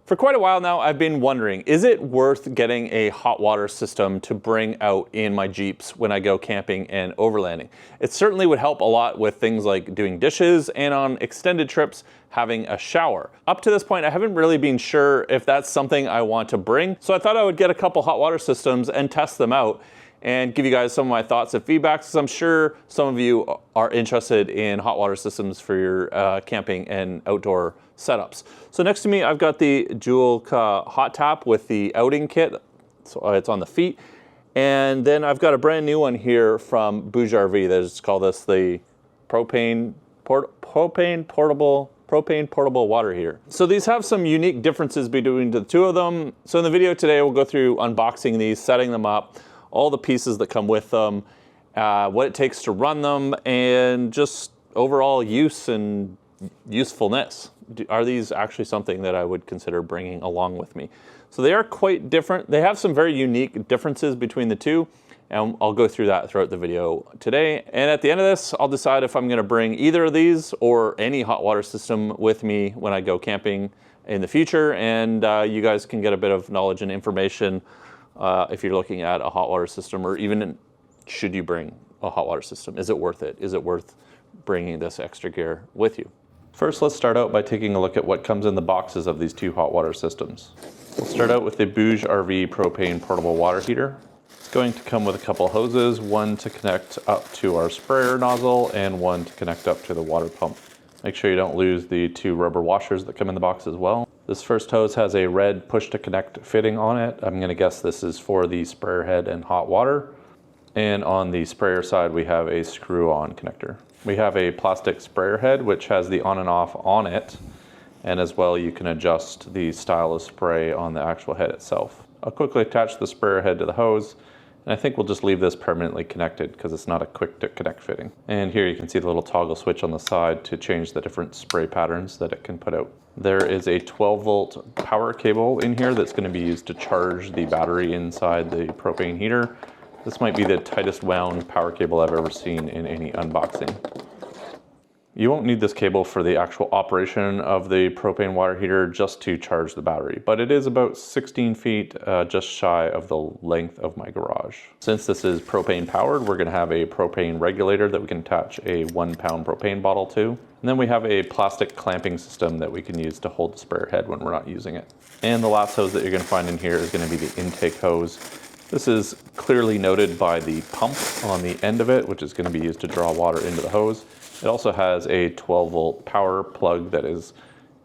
For quite a while now, I've been wondering, is it worth getting a hot water system to bring out in my Jeeps when I go camping and overlanding? It certainly would help a lot with things like doing dishes and on extended trips, having a shower. Up to this point, I haven't really been sure if that's something I want to bring, so I thought I would get a couple hot water systems and test them out and give you guys some of my thoughts and feedback, because I'm sure some of you are interested in hot water systems for your camping and outdoor setups. So next to me, I've got the Joulka hot tap with the outing kit. So it's on the feet. And then I've got a brand new one here from Bouge RV. They just call this the propane portable water heater. So these have some unique differences between the two of them. So in the video today, we'll go through unboxing these, setting them up, all the pieces that come with them, what it takes to run them, and just overall use and usefulness. Are these actually something that I would consider bringing along with me? So they are quite different. They have some very unique differences between the two, and I'll go through that throughout the video today. And at the end of this, I'll decide if I'm gonna bring either of these or any hot water system with me when I go camping in the future, and you guys can get a bit of knowledge and information if you're looking at a hot water system, or even should you bring a hot water system? Is it worth it? Is it worth bringing this extra gear with you? First, let's start out by taking a look at what comes in the boxes of these two hot water systems. We'll start out with the Bouge RV propane portable water heater. It's going to come with a couple hoses, one to connect up to our sprayer nozzle and one to connect up to the water pump. Make sure you don't lose the two rubber washers that come in the box as well. This first hose has a red push to connect fitting on it. I'm gonna guess this is for the sprayer head and hot water. And on the sprayer side, we have a screw-on connector. We have a plastic sprayer head, which has the on and off on it. And as well, you can adjust the style of spray on the actual head itself. I'll quickly attach the sprayer head to the hose, and I think we'll just leave this permanently connected because it's not a quick to connect fitting. And here you can see the little toggle switch on the side to change the different spray patterns that it can put out. There is a 12-volt power cable in here that's going to be used to charge the battery inside the propane heater. This might be the tightest wound power cable I've ever seen in any unboxing. You won't need this cable for the actual operation of the propane water heater, just to charge the battery, but it is about 16 feet, just shy of the length of my garage. Since this is propane powered, we're gonna have a propane regulator that we can attach a 1 pound propane bottle to. And then we have a plastic clamping system that we can use to hold the sprayer head when we're not using it. And the last hose that you're gonna find in here is gonna be the intake hose. This is clearly noted by the pump on the end of it, which is gonna be used to draw water into the hose. It also has a 12-volt power plug that is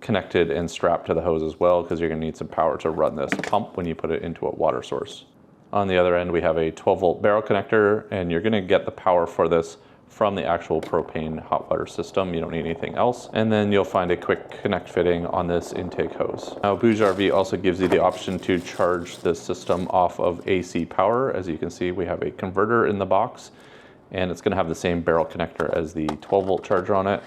connected and strapped to the hose as well, because you're going to need some power to run this pump when you put it into a water source. On the other end, we have a 12-volt barrel connector, and you're going to get the power for this from the actual propane hot water system. You don't need anything else. And then you'll find a quick connect fitting on this intake hose. Now, Bouge RV also gives you the option to charge this system off of AC power. As you can see, we have a converter in the box, and it's going to have the same barrel connector as the 12-volt charger on it,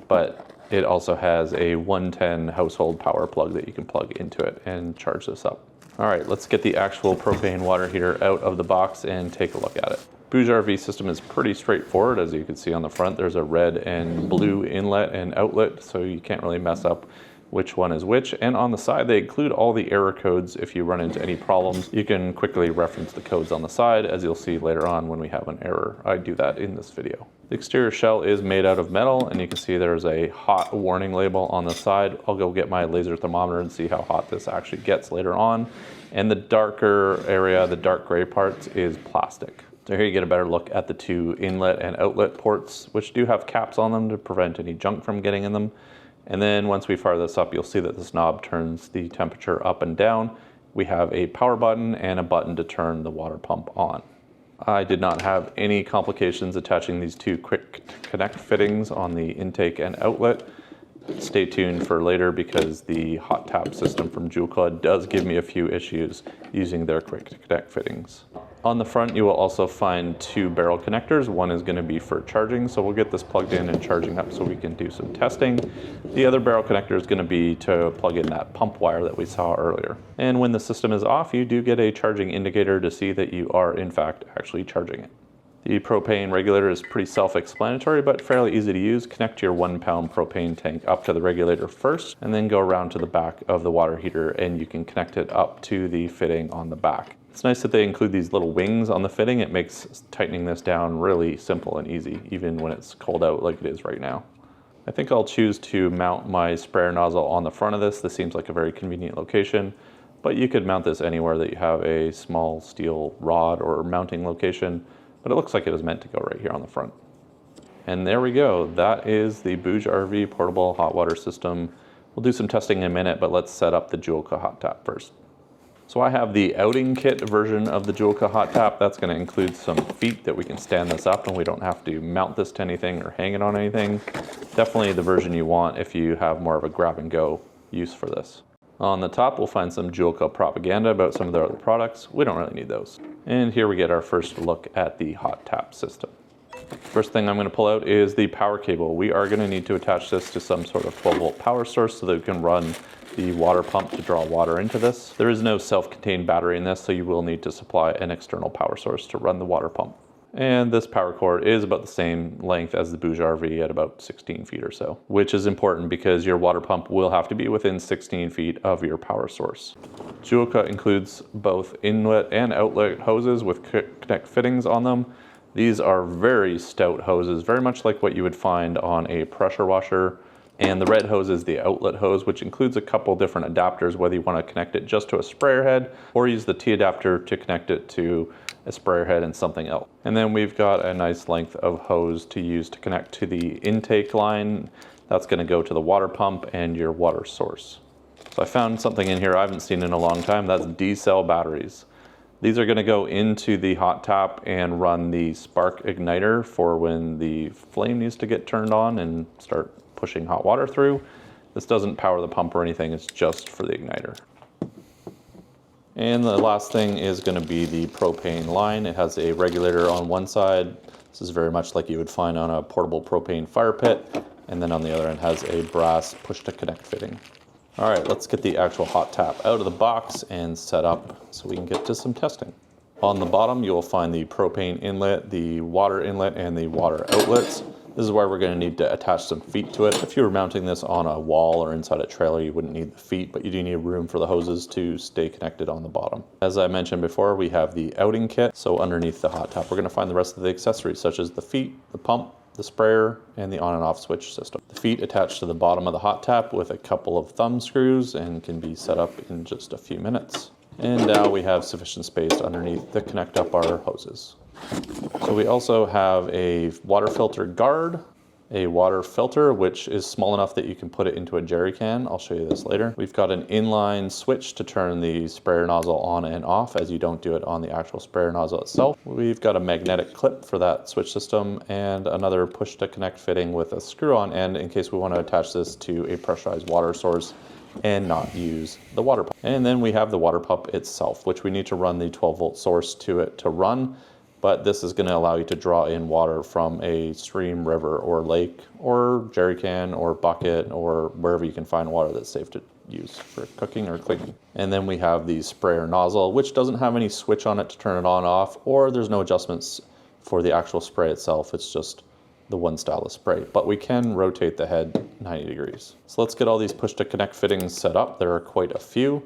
but it also has a 110 household power plug that you can plug into it and charge this up. All right, let's get the actual propane water heater out of the box and take a look at it. Bouge RV system is pretty straightforward. As you can see on the front, there's a red and blue inlet and outlet, so you can't really mess up which one is which. And on the side, they include all the error codes. If you run into any problems, you can quickly reference the codes on the side, as you'll see later on when we have an error. I do that in this video. The exterior shell is made out of metal, and you can see there's a hot warning label on the side. I'll go get my laser thermometer and see how hot this actually gets later on. And the darker area, the dark gray parts, is plastic. So here you get a better look at the two inlet and outlet ports, which do have caps on them to prevent any junk from getting in them. And then once we fire this up, you'll see that this knob turns the temperature up and down. We have a power button and a button to turn the water pump on. I did not have any complications attaching these two quick connect fittings on the intake and outlet. Stay tuned for later, because the hot tap system from Joulka does give me a few issues using their quick connect fittings. On the front, you will also find two barrel connectors. One is going to be for charging, so we'll get this plugged in and charging up so we can do some testing. The other barrel connector is going to be to plug in that pump wire that we saw earlier. And when the system is off, you do get a charging indicator to see that you are in fact actually charging it. The propane regulator is pretty self-explanatory, but fairly easy to use. Connect your 1 pound propane tank up to the regulator first, and then go around to the back of the water heater, and you can connect it up to the fitting on the back. It's nice that they include these little wings on the fitting. It makes tightening this down really simple and easy, even when it's cold out like it is right now. I think I'll choose to mount my sprayer nozzle on the front of this. This seems like a very convenient location, but you could mount this anywhere that you have a small steel rod or mounting location. But it looks like it was meant to go right here on the front. And there we go. That is the Bouge RV portable hot water system. We'll do some testing in a minute, but let's set up the Joulka hot tap first. So I have the outing kit version of the Joulka hot tap. That's going to include some feet that we can stand this up and we don't have to mount this to anything or hang it on anything. Definitely the version you want if you have more of a grab and go use for this. On the top, we'll find some Joulka propaganda about some of their other products. We don't really need those. And here we get our first look at the hot tap system. First thing I'm going to pull out is the power cable. We are going to need to attach this to some sort of 12-volt power source so that we can run the water pump to draw water into this. There is no self-contained battery in this, so you will need to supply an external power source to run the water pump. And this power cord is about the same length as the Bouge RV at about 16 feet or so, which is important because your water pump will have to be within 16 feet of your power source. Joulka includes both inlet and outlet hoses with connect fittings on them. These are very stout hoses, very much like what you would find on a pressure washer. And the red hose is the outlet hose, which includes a couple different adapters, whether you want to connect it just to a sprayer head or use the T adapter to connect it to a sprayer head and something else. And then we've got a nice length of hose to use to connect to the intake line. That's going to go to the water pump and your water source. So I found something in here I haven't seen in a long time. That's D-cell batteries. These are going to go into the hot tap and run the spark igniter for when the flame needs to get turned on and start pushing hot water through. This doesn't power the pump or anything, it's just for the igniter. And the last thing is going to be the propane line. It has a regulator on one side. This is very much like you would find on a portable propane fire pit. And then on the other end has a brass push to connect fitting. All right, let's get the actual hot tap out of the box and set up so we can get to some testing. On the bottom, you'll find the propane inlet, the water inlet, and the water outlets. This is where we're going to need to attach some feet to it. If you were mounting this on a wall or inside a trailer, you wouldn't need the feet, but you do need room for the hoses to stay connected on the bottom. As I mentioned before, we have the outing kit. So underneath the hot tap, we're going to find the rest of the accessories, such as the feet, the pump, the sprayer, and the on and off switch system. The feet attach to the bottom of the hot tap with a couple of thumb screws and can be set up in just a few minutes. And now we have sufficient space underneath to connect up our hoses. So we also have a water filter guard, a water filter, which is small enough that you can put it into a jerry can. I'll show you this later. We've got an inline switch to turn the sprayer nozzle on and off, as you don't do it on the actual sprayer nozzle itself. We've got a magnetic clip for that switch system and another push to connect fitting with a screw on end in case we want to attach this to a pressurized water source and not use the water pump. And then we have the water pump itself, which we need to run the 12-volt source to it to run. But this is going to allow you to draw in water from a stream, river, or lake, or jerry can, or bucket, or wherever you can find water that's safe to use for cooking or cleaning. And then we have the sprayer nozzle, which doesn't have any switch on it to turn it on off, or there's no adjustments for the actual spray itself. It's just the one style of spray, but we can rotate the head 90 degrees. So let's get all these push to connect fittings set up. There are quite a few.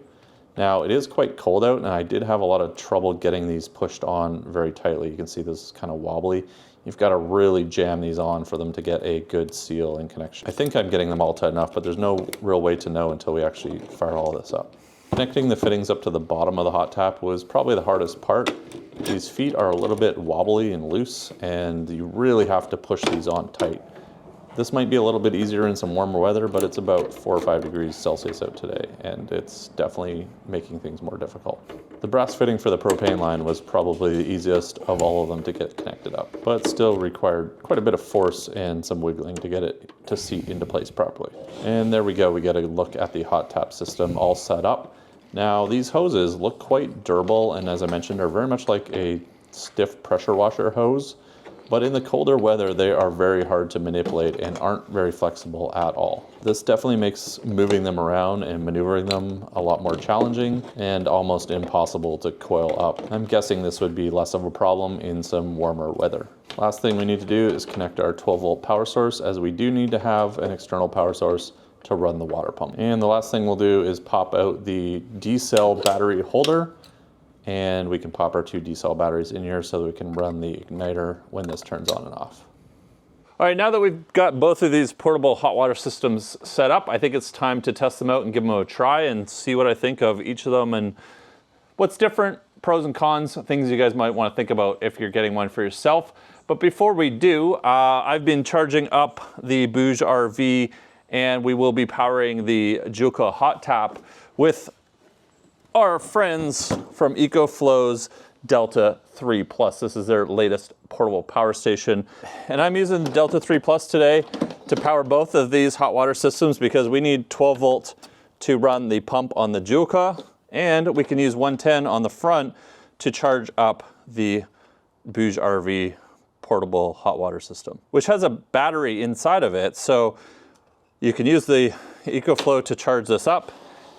Now it is quite cold out and I did have a lot of trouble getting these pushed on very tightly. You can see this is kind of wobbly. You've got to really jam these on for them to get a good seal and connection. I think I'm getting them all tight enough, but there's no real way to know until we actually fire all this up. Connecting the fittings up to the bottom of the hot tap was probably the hardest part. These feet are a little bit wobbly and loose and you really have to push these on tight. This might be a little bit easier in some warmer weather, but it's about 4 or 5 degrees Celsius out today, and it's definitely making things more difficult. The brass fitting for the propane line was probably the easiest of all of them to get connected up, but still required quite a bit of force and some wiggling to get it to seat into place properly. And there we go, we get a look at the hot tap system all set up. Now these hoses look quite durable, and as I mentioned, are very much like a stiff pressure washer hose. but in the colder weather, they are very hard to manipulate and aren't very flexible at all. This definitely makes moving them around and maneuvering them a lot more challenging and almost impossible to coil up. I'm guessing this would be less of a problem in some warmer weather. Last thing we need to do is connect our 12-volt power source, as we do need to have an external power source to run the water pump. And the last thing we'll do is pop out the D-cell battery holder, and we can pop our 2 D-cell batteries in here so that we can run the igniter when this turns on and off. All right, now that we've got both of these portable hot water systems set up, I think it's time to test them out and give them a try and see what I think of each of them and what's different, pros and cons, things you guys might want to think about if you're getting one for yourself. But before we do, I've been charging up the Bouge RV, and we will be powering the Juka hot tap with our friends from EcoFlow's Delta 3 Plus. This is their latest portable power station. And I'm using the Delta 3 Plus today to power both of these hot water systems because we need 12 volt to run the pump on the Juka, and we can use 110 on the front to charge up the Bouge RV portable hot water system, which has a battery inside of it. So you can use the EcoFlow to charge this up,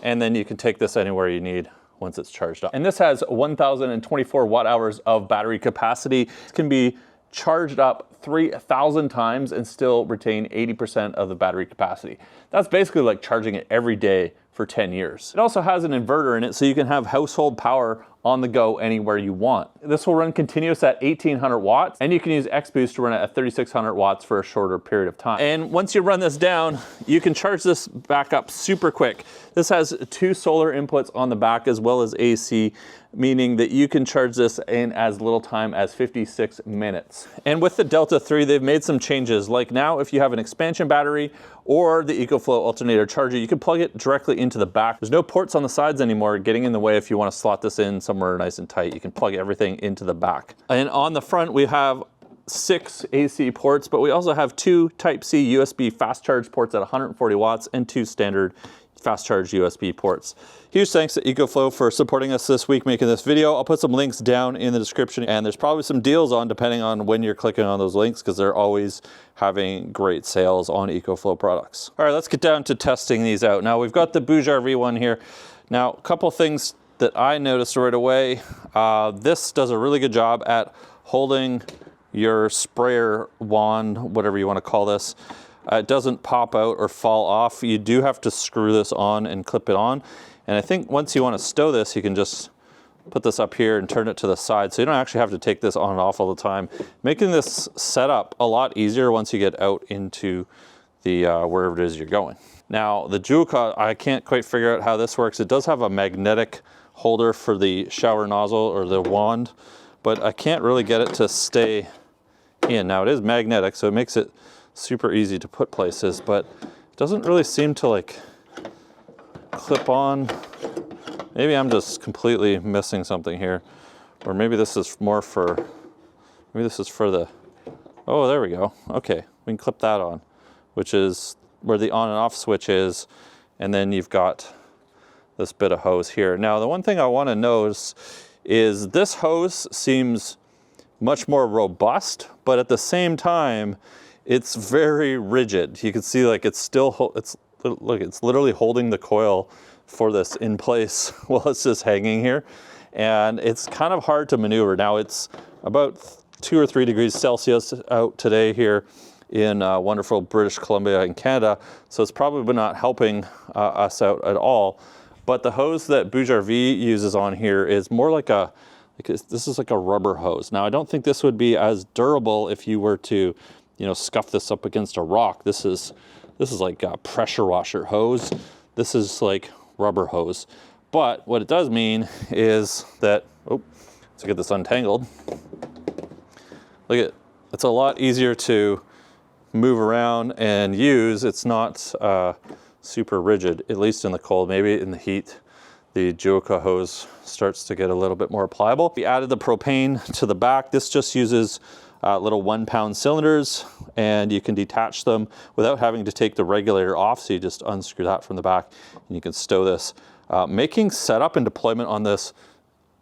and then you can take this anywhere you need once it's charged up. And this has 1,024 watt hours of battery capacity. It can be charged up 3,000 times and still retain 80% of the battery capacity. That's basically like charging it every day for 10 years. It also has an inverter in it, so you can have household power on the go anywhere you want. This will run continuous at 1,800 watts, and you can use X-Boost to run it at 3,600 watts for a shorter period of time. And once you run this down, you can charge this back up super quick. This has 2 solar inputs on the back as well as AC, meaning that you can charge this in as little time as 56 minutes. And with the Delta 3, they've made some changes. Like now, if you have an expansion battery or the EcoFlow alternator charger, you can plug it directly into the back. There's no ports on the sides anymore getting in the way if you want to slot this in somewhere nice and tight. You can plug everything into the back. And on the front, we have 6 AC ports, but we also have 2 Type-C USB fast charge ports at 140 watts and 2 standard fast charge USB ports. Huge thanks to EcoFlow for supporting us this week making this video. I'll put some links down in the description, and there's probably some deals on depending on when you're clicking on those links, because they're always having great sales on EcoFlow products. All right, let's get down to testing these out. Now we've got the Bouge RV one here. Now a couple things that I noticed right away. This does a really good job at holding your sprayer wand, whatever you want to call this. It doesn't pop out or fall off. You do have to screw this on and clip it on. And I think once you want to stow this, you can just put this up here and turn it to the side. So you don't actually have to take this on and off all the time, making this setup a lot easier once you get out into the wherever it is you're going. Now the Juka, I can't quite figure out how this works. It does have a magnetic holder for the shower nozzle or the wand, but I can't really get it to stay in. Now it is magnetic, so it makes it super easy to put places, but it doesn't really seem to like clip on. Maybe I'm just completely missing something here, or maybe this is more for, maybe this is for the, oh, there we go. Okay, we can clip that on, which is where the on and off switch is, and then you've got this bit of hose here. Now the one thing I want to notice is this hose seems much more robust, but at the same time it's very rigid. You can see like it's still, look, it's literally holding the coil for this in place while it's just hanging here. And it's kind of hard to maneuver. Now it's about 2 or 3 degrees Celsius out today here in wonderful British Columbia in Canada. So it's probably not helping us out at all. But the hose that Bouge RV uses on here is more like a, this is like a rubber hose. Now I don't think this would be as durable if you were to, you know, scuff this up against a rock. This is like a pressure washer hose. This is like rubber hose. But what it does mean is that, oh, let's get this untangled. Look at, it's a lot easier to move around and use. It's not super rigid, at least in the cold. Maybe in the heat, the Juka hose starts to get a little bit more pliable. We added the propane to the back. This just uses little 1-pound cylinders, and you can detach them without having to take the regulator off. So you just unscrew that from the back and you can stow this. Making setup and deployment on this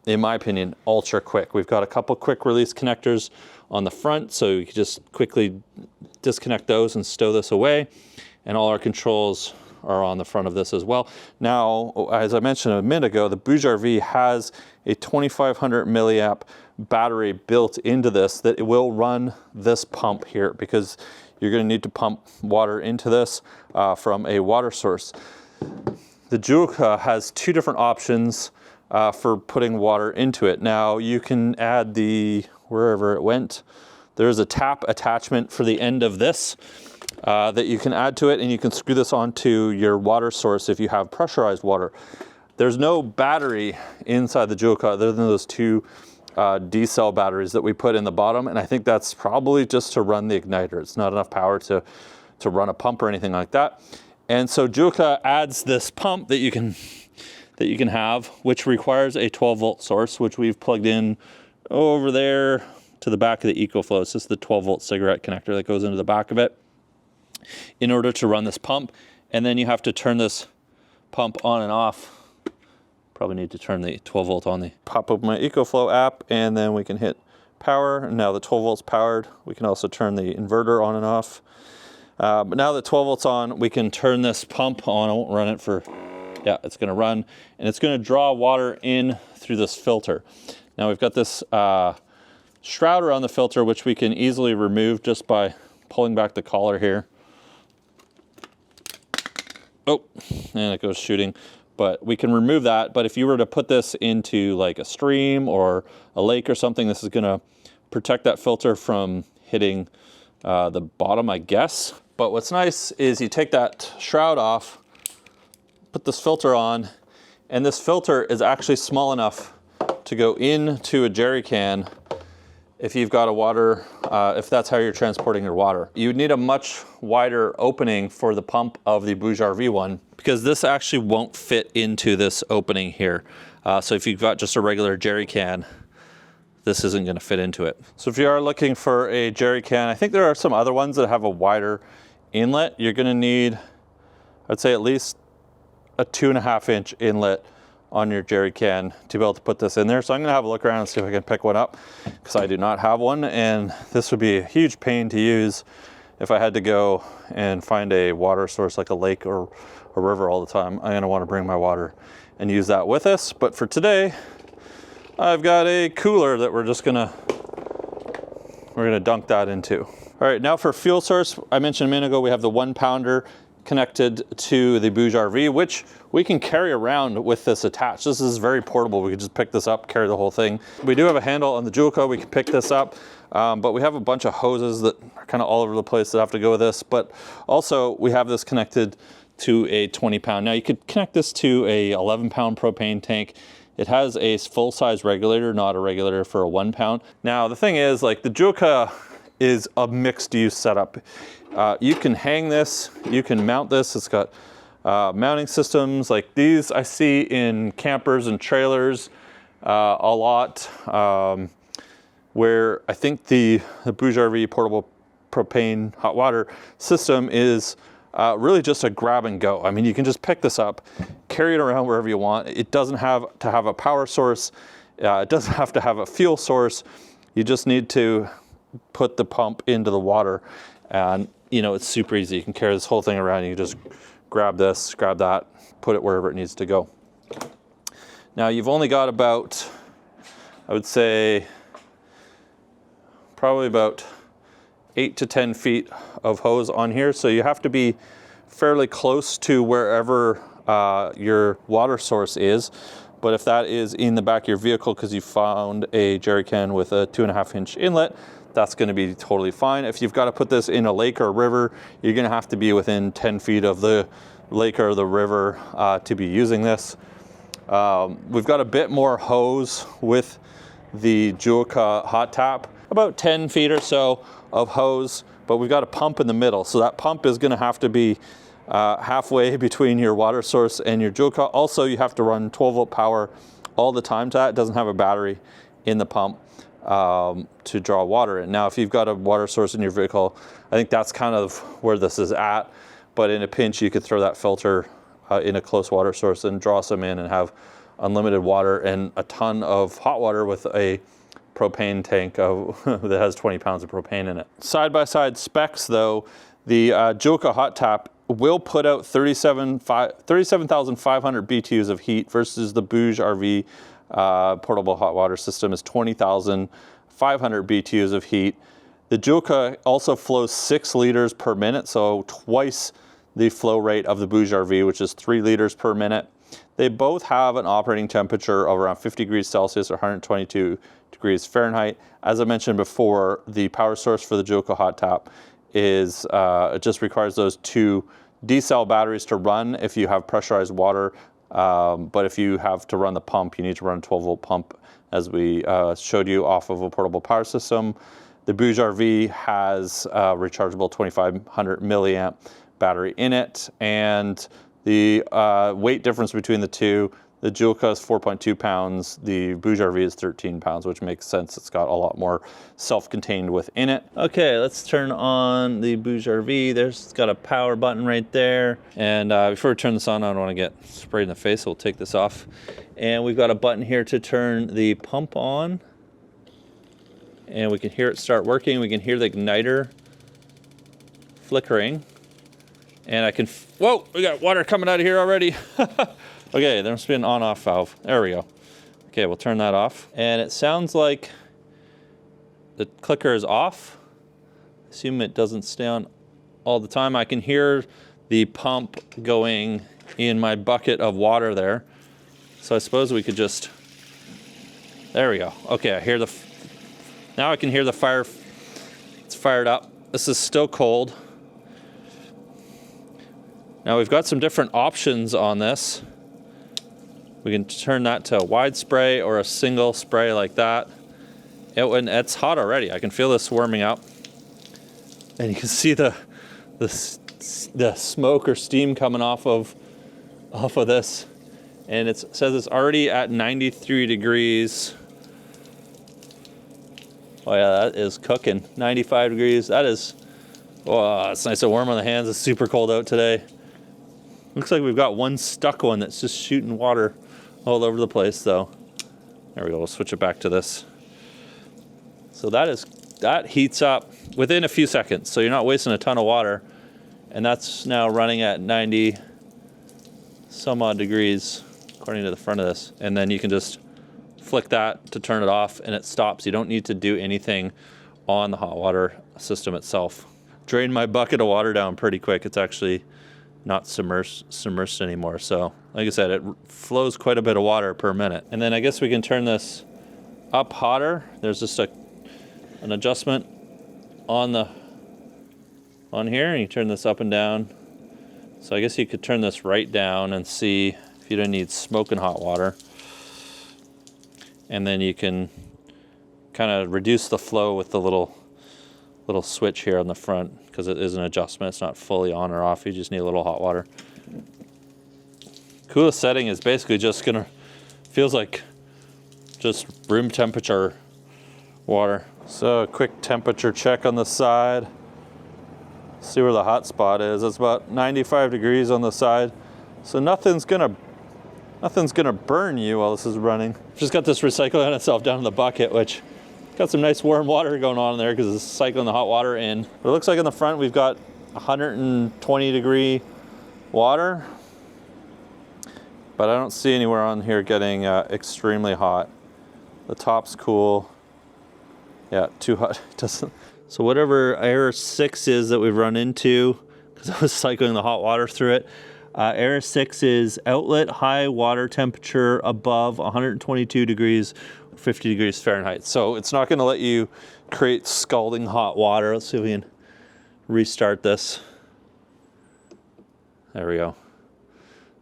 in my opinion, ultra quick. We've got a couple quick release connectors on the front, so you can just quickly disconnect those and stow this away. And all our controls are on the front of this as well. Now, as I mentioned a minute ago, the Bouge RV has a 2500 milliamp battery built into this that it will run this pump here, because you're going to need to pump water into this from a water source. The Juica has two different options for putting water into it. Now you can add the, wherever it went, there's a tap attachment for the end of this that you can add to it, and you can screw this onto your water source if you have pressurized water. There's no battery inside the Juica other than those two D-cell batteries that we put in the bottom, and I think that's probably just to run the igniter. It's not enough power to run a pump or anything like that. And so Juica adds this pump that you can have, which requires a 12-volt source, which we've plugged in over there to the back of the EcoFlow. It's just the 12-volt cigarette connector that goes into the back of it in order to run this pump. And then you have to turn this pump on and off. Probably need to turn the 12-volt on. Pop up my EcoFlow app, and then we can hit power. Now the 12 volts powered. We can also turn the inverter on and off. But now that 12 volts on, we can turn this pump on. I won't run it for, yeah, it's gonna run, and it's gonna draw water in through this filter. Now we've got this shroud around the filter, which we can easily remove just by pulling back the collar here. Oh, and it goes shooting. But we can remove that. But if you were to put this into like a stream or a lake or something, this is gonna protect that filter from hitting the bottom, I guess. But what's nice is you take that shroud off, put this filter on, and this filter is actually small enough to go into a jerry can if you've got a water, if that's how you're transporting your water. You would need a much wider opening for the pump of the Bouge RV one, because this actually won't fit into this opening here. So if you've got just a regular jerry can, this isn't going to fit into it. So if you are looking for a jerry can, I think there are some other ones that have a wider inlet. You're going to need, I'd say, at least a 2.5 inch inlet on your jerry can to be able to put this in there. So I'm going to have a look around and see if I can pick one up, because I do not have one, and this would be a huge pain to use if I had to go and find a water source like a lake or a river all the time. I'm going to want to bring my water and use that with us. But for today, I've got a cooler that we're gonna dunk that into. All right, now for fuel source, I mentioned a minute ago, we have the 1 pounder connected to the Bouge RV, which we can carry around with this attached. This is very portable. We can just pick this up, carry the whole thing. We do have a handle on the Juica. We can pick this up, but we have a bunch of hoses that are kind of all over the place that have to go with this. But also we have this connected to a 20 pound. Now you could connect this to a 11 pound propane tank. It has a full-size regulator, not a regulator for a 1 pound. Now the thing is, like, the Juica is a mixed-use setup. You can hang this, you can mount this. It's got mounting systems like these I see in campers and trailers a lot, where I think the Bouge RV portable propane hot water system is really just a grab and go. I mean, you can just pick this up, carry it around wherever you want. It doesn't have to have a power source. It doesn't have to have a fuel source. You just need to put the pump into the water, and you know, it's super easy. You can carry this whole thing around. You can just grab this, grab that, put it wherever it needs to go. Now you've only got about, I would say, probably about 8 to 10 feet of hose on here. So you have to be fairly close to wherever your water source is. But if that is in the back of your vehicle because you found a jerry can with a 2.5 inch inlet, that's going to be totally fine. If you've got to put this in a lake or a river, you're going to have to be within 10 feet of the lake or the river to be using this. We've got a bit more hose with the Juica hot tap, about 10 feet or so of hose, but we've got a pump in the middle. So that pump is going to have to be halfway between your water source and your Juica. Also, you have to run 12-volt power all the time to that. It doesn't have a battery in the pump to draw water in. Now, if you've got a water source in your vehicle, I think that's kind of where this is at. But in a pinch, you could throw that filter in a close water source and draw some in and have unlimited water and a ton of hot water with a propane tank that has 20 pounds of propane in it. Side-by-side specs though, the Joka hot tap will put out 37,500 BTUs of heat versus the Bouge RV portable hot water system is 20,500 BTUs of heat. The Joka also flows 6 liters per minute, so twice the flow rate of the Bouge RV, which is 3 liters per minute. They both have an operating temperature of around 50 degrees Celsius or 122 degrees Fahrenheit. As I mentioned before, the power source for the Joka hot tap is, it just requires those 2 D-cell batteries to run if you have pressurized water. But if you have to run the pump, you need to run a 12-volt pump, as we showed you, off of a portable power system. The Bouge RV has a rechargeable 2500 milliamp battery in it, and the weight difference between the two, the Joka is 4.2 pounds, the Bouge RV is 13 pounds, which makes sense. It's got a lot more self-contained within it. Okay, let's turn on the Bouge RV. It's got a power button right there. And before we turn this on, I don't want to get sprayed in the face, so we'll take this off. And we've got a button here to turn the pump on. And we can hear it start working. We can hear the igniter flickering. And I can, whoa, we got water coming out of here already. Okay, there must be an on-off valve. There we go. Okay, we'll turn that off. And it sounds like the clicker is off. Assume it doesn't stay on all the time. I can hear the pump going in my bucket of water there. So I suppose we could just, there we go. Okay, I hear now I can hear the fire. It's fired up. This is still cold. Now we've got some different options on this. We can turn that to a wide spray or a single spray like that. And it's hot already. I can feel this warming up. And you can see the smoke or steam coming off of this. And it says it's already at 93 degrees. Oh yeah, that is cooking. 95 degrees. That is, oh, it's nice and warm on the hands. It's super cold out today. Looks like we've got one stuck one that's just shooting water all over the place though. There we go, we'll switch it back to this. So that heats up within a few seconds, so you're not wasting a ton of water. And that's now running at 90 some odd degrees, according to the front of this. And then you can just flick that to turn it off and it stops. You don't need to do anything on the hot water system itself. Drained my bucket of water down pretty quick. It's actually not submersed anymore. So like I said, it flows quite a bit of water per minute. And then I guess we can turn this up hotter. There's just an adjustment on here, and you turn this up and down. So I guess you could turn this right down and see if you don't need smoking hot water. And then you can kind of reduce the flow with the little switch here on the front, because it is an adjustment. It's not fully on or off. You just need a little hot water. Coolest setting is basically just feels like just room temperature water. So a quick temperature check on the side. See where the hot spot is. It's about 95 degrees on the side. So nothing's gonna burn you while this is running. Just got this recycling on itself down in the bucket, which got some nice warm water going on in there because it's cycling the hot water in. But it looks like in the front we've got 120 degree water, but I don't see anywhere on here getting extremely hot. The top's cool. Yeah, too hot. Doesn't. So whatever error 6 is that we've run into, because I was cycling the hot water through it, error 6 is outlet high water temperature above 122 degrees, 50 degrees Fahrenheit. So it's not going to let you create scalding hot water. Let's see if we can restart this. There we go.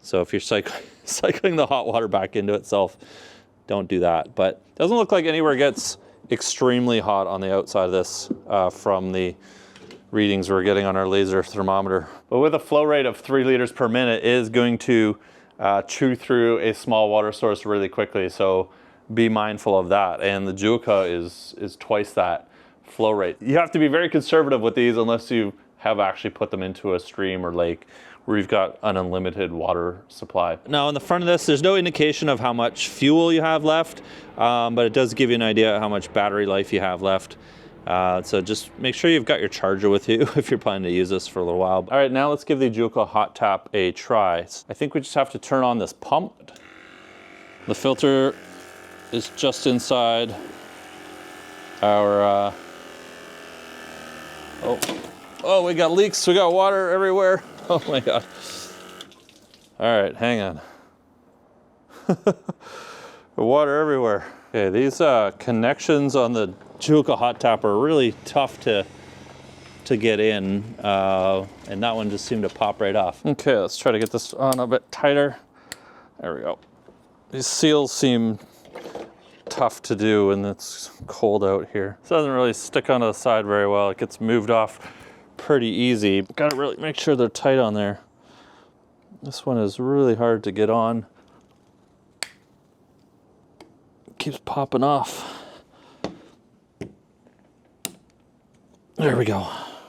So if you're cycling the hot water back into itself, don't do that. But it doesn't look like anywhere gets extremely hot on the outside of this from the readings we're getting on our laser thermometer. But with a flow rate of 3 liters per minute, it is going to chew through a small water source really quickly. So be mindful of that. And the Joka is twice that flow rate. You have to be very conservative with these unless you have actually put them into a stream or lake where you've got an unlimited water supply. Now on the front of this, there's no indication of how much fuel you have left, but it does give you an idea of how much battery life you have left. So just make sure you've got your charger with you if you're planning to use this for a little while. All right, now let's give the Juco hot tap a try. I think we just have to turn on this pump. The filter is just inside our, oh, we got leaks, we got water everywhere. Oh my God. All right, hang on. Water everywhere. Okay, these connections on the Juco hot tap are really tough to get in, and that one just seemed to pop right off. Okay, let's try to get this on a bit tighter. There we go. These seals seem tough to do when it's cold out here. It doesn't really stick onto the side very well. It gets moved off pretty easy. Gotta really make sure they're tight on there. This one is really hard to get on. It keeps popping off. There we go.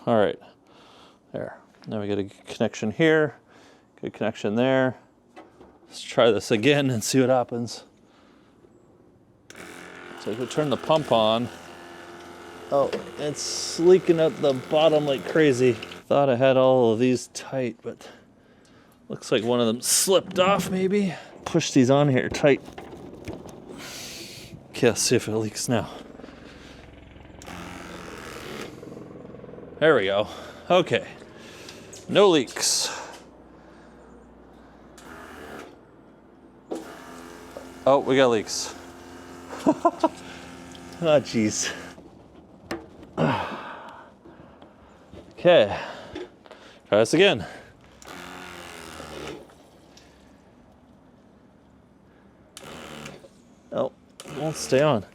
All right, there. Now we got a good connection here, good connection there. Let's try this again and see what happens. So if we turn the pump on, oh, it's leaking out the bottom like crazy. Thought I had all of these tight, but looks like one of them slipped off maybe. Push these on here tight. Okay, let's see if it leaks now. There we go. Okay, no leaks. Oh, we got leaks. Oh, jeez. Okay, try this again. Oh, it won't stay on.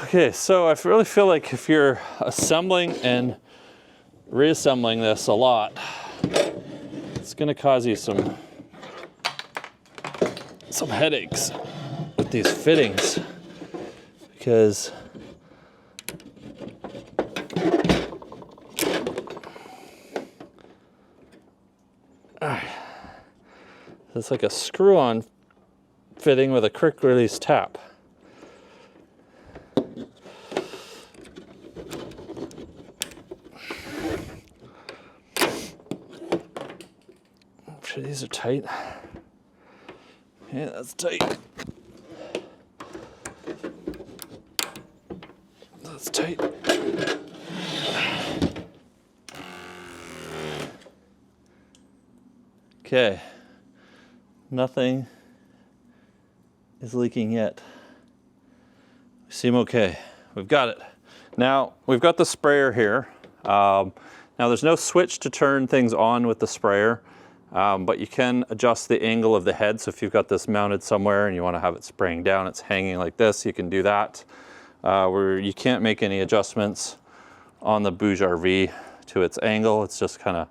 Okay, so I really feel like if you're assembling and reassembling this a lot, it's going to cause you some headaches with these fittings, because it's like a screw-on fitting with a quick release tap. These are tight. Yeah, that's tight. That's tight. Okay. Nothing is leaking yet. We seem okay. We've got it. Now, we've got the sprayer here. Now, there's no switch to turn things on with the sprayer. But you can adjust the angle of the head. So if you've got this mounted somewhere and you want to have it spraying down, it's hanging like this, you can do that. Where you can't make any adjustments on the Bouge RV to its angle. It's just kind of,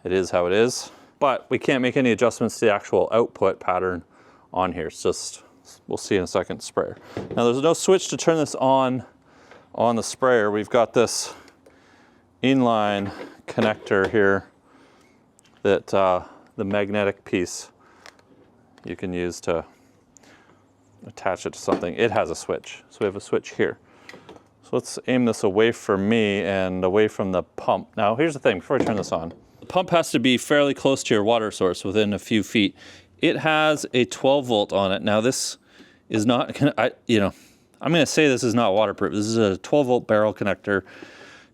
it is how it is. But we can't make any adjustments to the actual output pattern on here. It's just, we'll see in a second, sprayer. Now there's no switch to turn this on the sprayer. We've got this inline connector here that the magnetic piece you can use to attach it to something. It has a switch, so we have a switch here. So let's aim this away from me and away from the pump. Now here's the thing, before I turn this on. The pump has to be fairly close to your water source, within a few feet. It has a 12 volt on it. Now this is not, I'm gonna say this is not waterproof. This is a 12 volt barrel connector.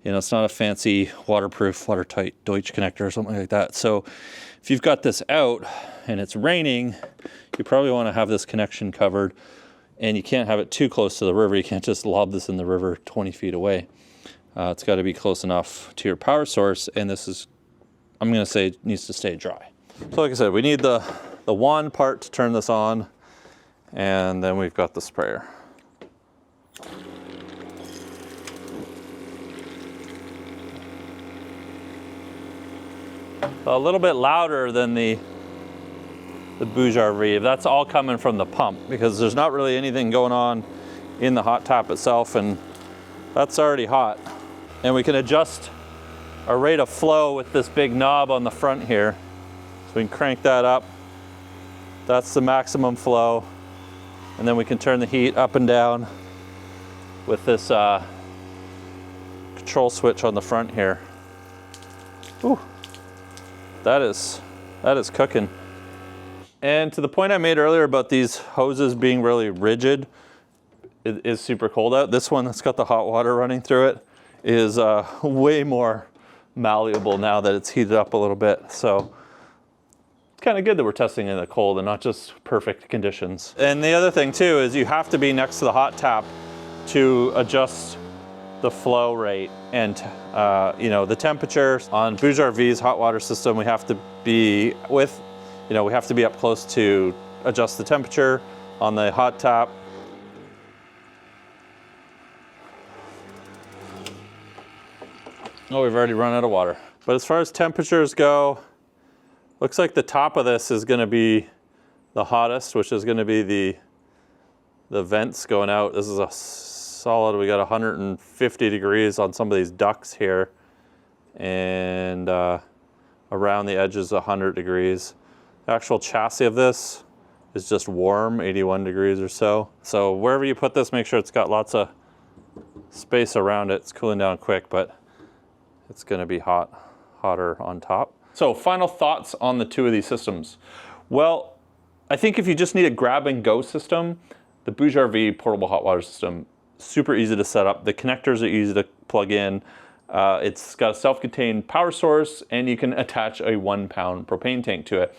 You know, it's not a fancy waterproof, watertight Deutsch connector or something like that. So if you've got this out and it's raining, you probably want to have this connection covered, and you can't have it too close to the river. You can't just lob this in the river 20 feet away. It's got to be close enough to your power source, and this is, I'm going to say, it needs to stay dry. So like I said, we need the wand part to turn this on, and then we've got the sprayer. A little bit louder than the Bouge RV. That's all coming from the pump, because there's not really anything going on in the hot tap itself, and that's already hot. And we can adjust our rate of flow with this big knob on the front here. So we can crank that up. That's the maximum flow. And then we can turn the heat up and down with this control switch on the front here. Ooh, that is cooking. And to the point I made earlier about these hoses being really rigid, it is super cold out. This one that's got the hot water running through it is way more malleable now that it's heated up a little bit. So it's kind of good that we're testing in the cold and not just perfect conditions. And the other thing too is you have to be next to the hot tap to adjust the flow rate and the temperature. On Bouge RV's hot water system, we have to be we have to be up close to adjust the temperature. On the hot tap, oh, we've already run out of water. But as far as temperatures go, looks like the top of this is gonna be the hottest, which is gonna be the vents going out. This is a solid, we got 150 degrees on some of these ducts here. And around the edges, 100 degrees. The actual chassis of this is just warm, 81 degrees or so. So wherever you put this, make sure it's got lots of space around it. It's cooling down quick, but it's gonna be hotter on top. So final thoughts on the two of these systems. Well, I think if you just need a grab and go system, the Bouge RV portable hot water system, super easy to set up. The connectors are easy to plug in. It's got a self-contained power source, and you can attach a 1 pound propane tank to it.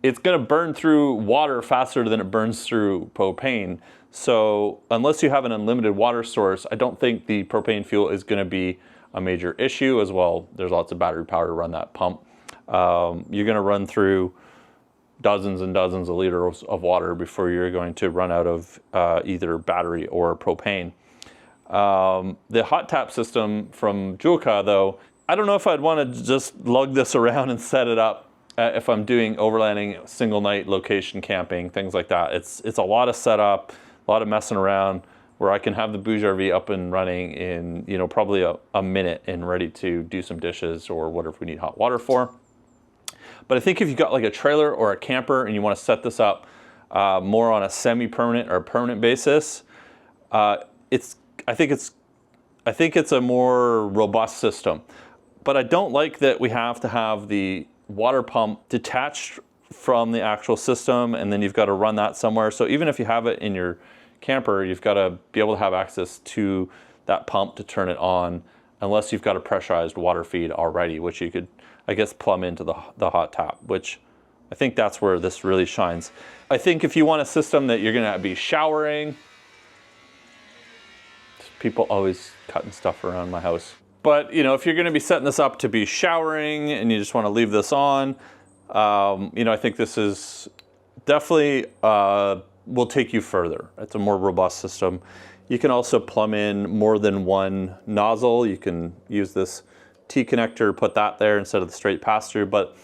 It's gonna burn through water faster than it burns through propane. So unless you have an unlimited water source, I don't think the propane fuel is gonna be a major issue. As well, there's lots of battery power to run that pump. You're gonna run through dozens and dozens of liters of water before you're going to run out of either battery or propane. The hot tap system from Julka though, I don't know if I'd wanna just lug this around and set it up if I'm doing overlanding, single night location camping, things like that. It's a lot of setup, a lot of messing around, where I can have the Bouge RV up and running in probably a minute and ready to do some dishes or whatever we need hot water for. But I think if you've got like a trailer or a camper and you want to set this up more on a semi-permanent or permanent basis, I think it's a more robust system. But I don't like that we have to have the water pump detached from the actual system, and then you've got to run that somewhere. So even if you have it in your camper, you've got to be able to have access to that pump to turn it on, unless you've got a pressurized water feed already, which you could, I guess, plumb into the hot tap, which I think that's where this really shines. I think if you want a system that you're gonna be showering, people always cutting stuff around my house. But if you're gonna be setting this up to be showering and you just wanna leave this on, I think this is definitely will take you further. It's a more robust system. You can also plumb in more than one nozzle. You can use this T connector, put that there instead of the straight pass-through. But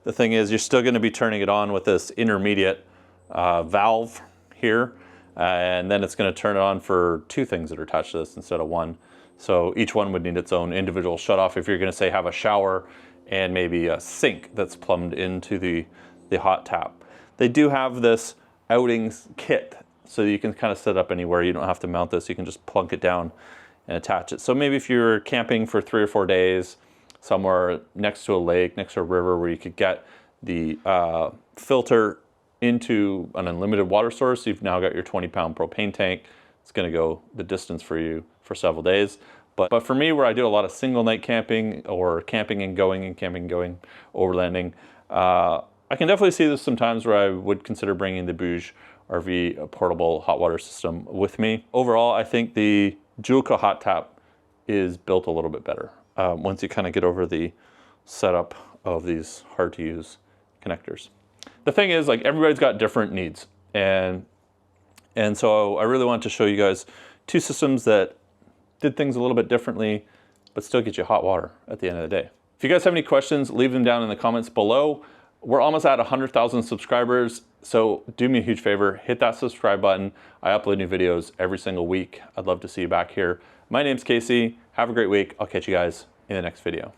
the thing is, you're still gonna be turning it on with this intermediate valve here. And then it's gonna turn it on for two things that are attached to this instead of one. So each one would need its own individual shutoff if you're gonna say have a shower and maybe a sink that's plumbed into the hot tap. They do have this outings kit, so you can kind of set up anywhere. You don't have to mount this, you can just plunk it down and attach it. So maybe if you're camping for 3 or 4 days somewhere next to a lake, next to a river, where you could get the filter into an unlimited water source, you've now got your 20-pound propane tank. It's gonna go the distance for you for several days. But for me, where I do a lot of single night camping or camping and going, overlanding, I can definitely see this sometimes where I would consider bringing the Bouge RV portable hot water system with me. Overall, I think the Julka hot tap is built a little bit better once you kind of get over the setup of these hard to use connectors. The thing is, like, everybody's got different needs, and so I really wanted to show you guys two systems that did things a little bit differently, but still get you hot water at the end of the day. If you guys have any questions, leave them down in the comments below, We're almost at 100,000 subscribers, so do me a huge favor, hit that subscribe button. I upload new videos every single week. I'd love to see you back here. My name's Casey. Have a great week. I'll catch you guys in the next video.